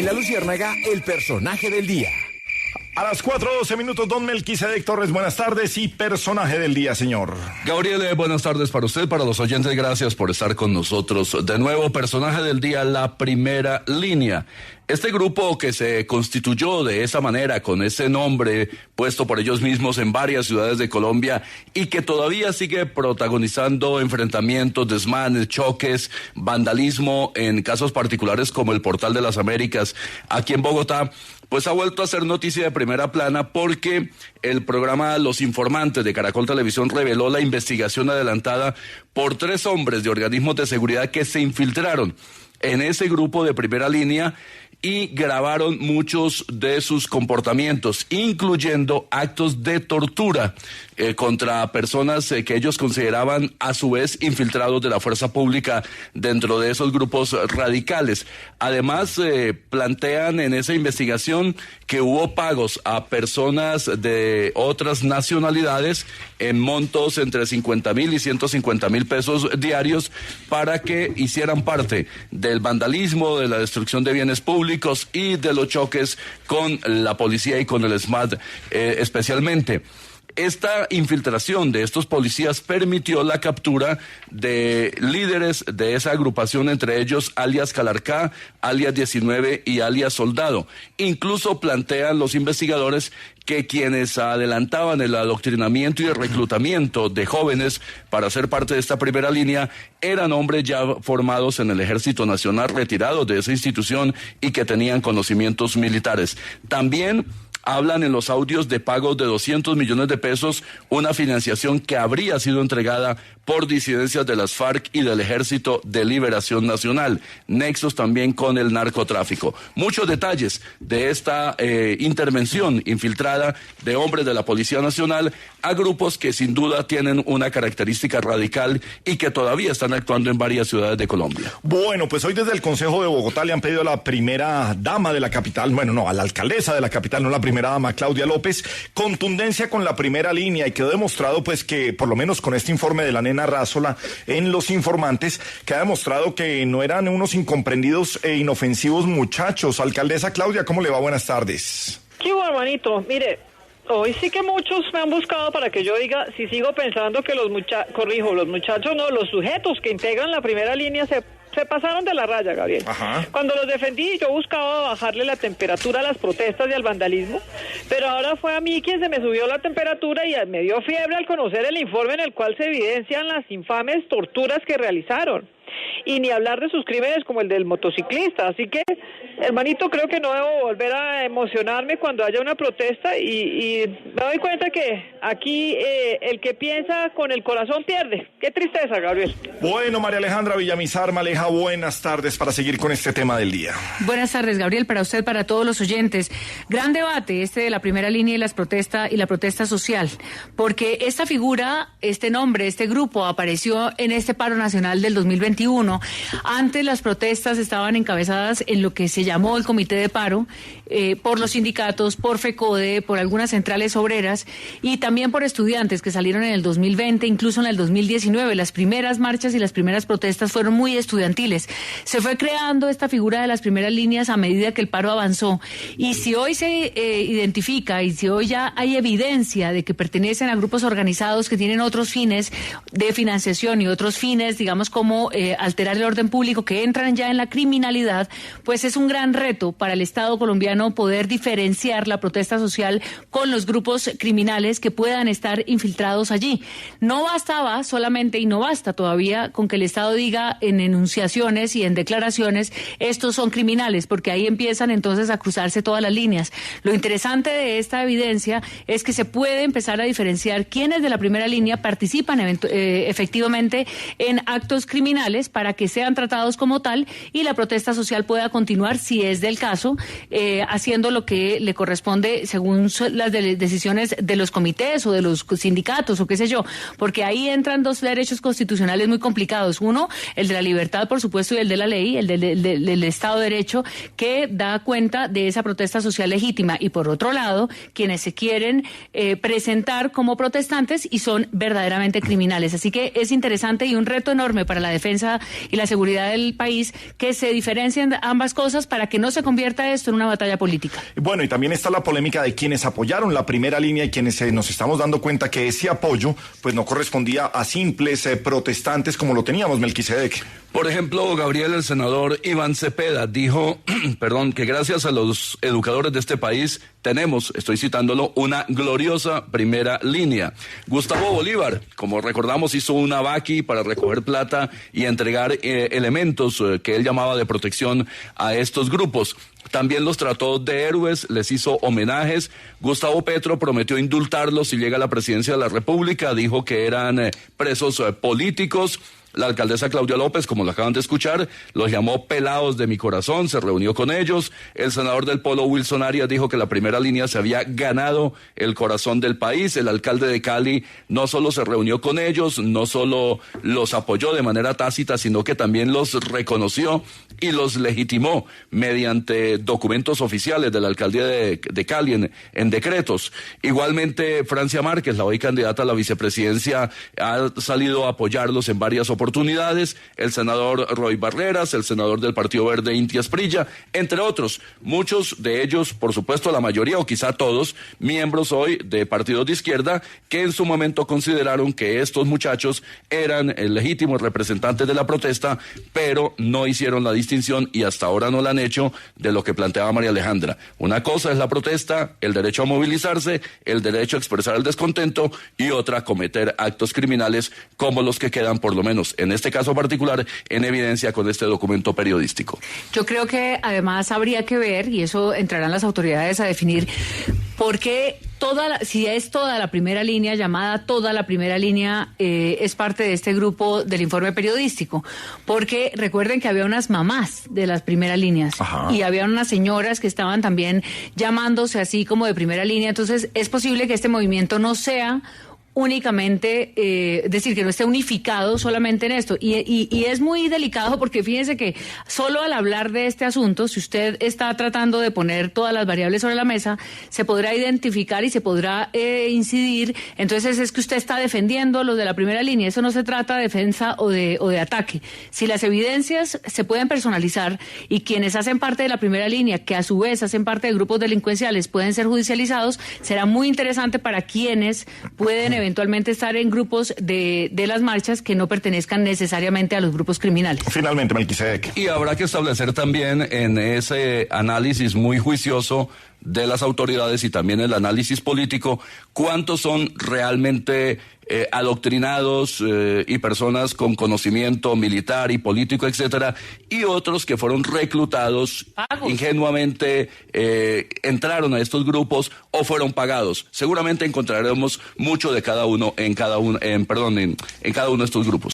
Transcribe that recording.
En La Luciérnaga, el personaje del día. A las 4:12, don Melquisedec Torres, buenas tardes y personaje del día, señor. Gabriel, buenas tardes para usted, para los oyentes, gracias por estar con nosotros. De nuevo, personaje del día, La Primera Línea. Este grupo que se constituyó de esa manera, con ese nombre puesto por ellos mismos en varias ciudades de Colombia y que todavía sigue protagonizando enfrentamientos, desmanes, choques, vandalismo en casos particulares como el Portal de las Américas aquí en Bogotá, pues ha vuelto a ser noticia de primera plana porque el programa Los Informantes de Caracol Televisión reveló la investigación adelantada por 3 hombres de organismos de seguridad que se infiltraron en ese grupo de Primera Línea y grabaron muchos de sus comportamientos, incluyendo actos de tortura contra personas que ellos consideraban a su vez infiltrados de la fuerza pública dentro de esos grupos radicales. Además, plantean en esa investigación que hubo pagos a personas de otras nacionalidades en montos entre 50,000 y 150,000 pesos diarios para que hicieran parte del vandalismo, de la destrucción de bienes públicos y de los choques con la policía y con el SMAT especialmente. Esta infiltración de estos policías permitió la captura de líderes de esa agrupación, entre ellos alias Calarcá, alias 19 y alias Soldado. Incluso plantean los investigadores que quienes adelantaban el adoctrinamiento y el reclutamiento de jóvenes para ser parte de esta primera línea eran hombres ya formados en el Ejército Nacional, retirados de esa institución y que tenían conocimientos militares. También hablan en los audios de pagos de 200 millones de pesos, una financiación que habría sido entregada por disidencias de las FARC y del Ejército de Liberación Nacional, nexos también con el narcotráfico. Muchos detalles de esta intervención infiltrada de hombres de la Policía Nacional a grupos que sin duda tienen una característica radical y que todavía están actuando en varias ciudades de Colombia. Bueno, pues hoy desde el Consejo de Bogotá le han pedido a la primera dama de la capital, bueno, no, a la alcaldesa de la capital, no la primera dama, Claudia López, contundencia con la primera línea, y quedó demostrado pues que, por lo menos con este informe de la nena Rázola en Los Informantes, que ha demostrado que no eran unos incomprendidos e inofensivos muchachos. Alcaldesa Claudia, ¿cómo le va? Buenas tardes. ¿Qué hubo, hermanito? Mire, hoy sí que muchos me han buscado para que yo diga si sigo pensando que los muchachos no, los sujetos que integran la primera línea se pasaron de la raya, Gabriel. Ajá. Cuando los defendí, yo buscaba bajarle la temperatura a las protestas y al vandalismo, pero ahora fue a mí quien se me subió la temperatura y me dio fiebre al conocer el informe en el cual se evidencian las infames torturas que realizaron. Y ni hablar de sus crímenes como el del motociclista. Así que, hermanito, creo que no debo volver a emocionarme cuando haya una protesta y me doy cuenta que aquí el que piensa con el corazón pierde. Qué tristeza, Gabriel. Bueno, María Alejandra Villamizar Maleja, buenas tardes para seguir con este tema del día. Buenas tardes, Gabriel, para usted, para todos los oyentes. Gran debate este de la primera línea y la protesta social, porque esta figura, este nombre, este grupo apareció en este paro nacional del 2021. Antes las protestas estaban encabezadas en lo que se llamó el Comité de Paro, por los sindicatos, por FECODE, por algunas centrales obreras y también por estudiantes que salieron en el 2020, incluso en el 2019. Las primeras marchas y las primeras protestas fueron muy estudiantiles. Se fue creando esta figura de las primeras líneas a medida que el paro avanzó. Y si hoy se identifica y si hoy ya hay evidencia de que pertenecen a grupos organizados que tienen otros fines de financiación y otros fines, digamos, como alterar el orden público, que entran ya en la criminalidad, pues es un gran reto para el Estado colombiano poder diferenciar la protesta social con los grupos criminales que puedan estar infiltrados allí. No bastaba solamente y no basta todavía con que el Estado diga en enunciaciones y en declaraciones estos son criminales, porque ahí empiezan entonces a cruzarse todas las líneas. Lo interesante de esta evidencia es que se puede empezar a diferenciar quiénes de la primera línea participan efectivamente en actos criminales para que sean tratados como tal y la protesta social pueda continuar, si es del caso, haciendo lo que le corresponde según las decisiones de los comités o de los sindicatos o qué sé yo, porque ahí entran dos derechos constitucionales muy complicados. Uno, el de la libertad, por supuesto, y el de la ley, el del Estado de Derecho, que da cuenta de esa protesta social legítima. Y por otro lado, quienes se quieren presentar como protestantes y son verdaderamente criminales. Así que es interesante y un reto enorme para la defensa defensa y la seguridad del país, que se diferencien ambas cosas para que no se convierta esto en una batalla política. Bueno, y también está la polémica de quienes apoyaron la primera línea y quienes nos estamos dando cuenta que ese apoyo pues no correspondía a simples protestantes como lo teníamos, Melquisedec. Por ejemplo, Gabriel, el senador Iván Cepeda, dijo, que gracias a los educadores de este país tenemos, estoy citándolo, una gloriosa primera línea. Gustavo Bolívar, como recordamos, hizo una vaqui para recoger plata y entregar elementos que él llamaba de protección a estos grupos. También los trató de héroes, les hizo homenajes. Gustavo Petro prometió indultarlos si llega a la presidencia de la República, dijo que eran presos políticos. La alcaldesa Claudia López, como lo acaban de escuchar, los llamó pelados de mi corazón, se reunió con ellos. El senador del Polo, Wilson Arias, dijo que la primera línea se había ganado el corazón del país. El alcalde de Cali no solo se reunió con ellos, no solo los apoyó de manera tácita, sino que también los reconoció y los legitimó mediante documentos oficiales de la alcaldía de Cali en decretos. Igualmente, Francia Márquez, la hoy candidata a la vicepresidencia, ha salido a apoyarlos en varias oportunidades. El senador Roy Barreras, el senador del Partido Verde, Inti Asprilla, entre otros. Muchos de ellos, por supuesto, la mayoría o quizá todos, miembros hoy de partidos de izquierda que en su momento consideraron que estos muchachos eran legítimos representantes de la protesta, pero no hicieron la distinción y hasta ahora no la han hecho de lo que planteaba María Alejandra. Una cosa es la protesta, el derecho a movilizarse, el derecho a expresar el descontento, y otra, cometer actos criminales como los que quedan, por lo menos en este caso particular, en evidencia con este documento periodístico. Yo creo que además habría que ver, y eso entrarán las autoridades a definir, por qué si es toda la primera línea, llamada toda la primera línea, es parte de este grupo del informe periodístico. Porque recuerden que había unas mamás de las primeras líneas. Ajá. Y había unas señoras que estaban también llamándose así como de primera línea. Entonces es posible que este movimiento no sea únicamente, decir, que no esté unificado solamente en esto. Y es muy delicado porque fíjense que solo al hablar de este asunto, si usted está tratando de poner todas las variables sobre la mesa, se podrá identificar y se podrá incidir. Entonces es que usted está defendiendo a los de la primera línea. Eso no se trata de defensa o de ataque. Si las evidencias se pueden personalizar y quienes hacen parte de la primera línea, que a su vez hacen parte de grupos delincuenciales, pueden ser judicializados, será muy interesante para quienes pueden eventualmente estar en grupos de las marchas que no pertenezcan necesariamente a los grupos criminales. Finalmente, Melquisedec. Y habrá que establecer también en ese análisis muy juicioso de las autoridades y también el análisis político, cuántos son realmente adoctrinados y personas con conocimiento militar y político, etcétera, y otros que fueron reclutados ingenuamente, entraron a estos grupos o fueron pagados. Seguramente encontraremos mucho de cada uno en cada uno de estos grupos.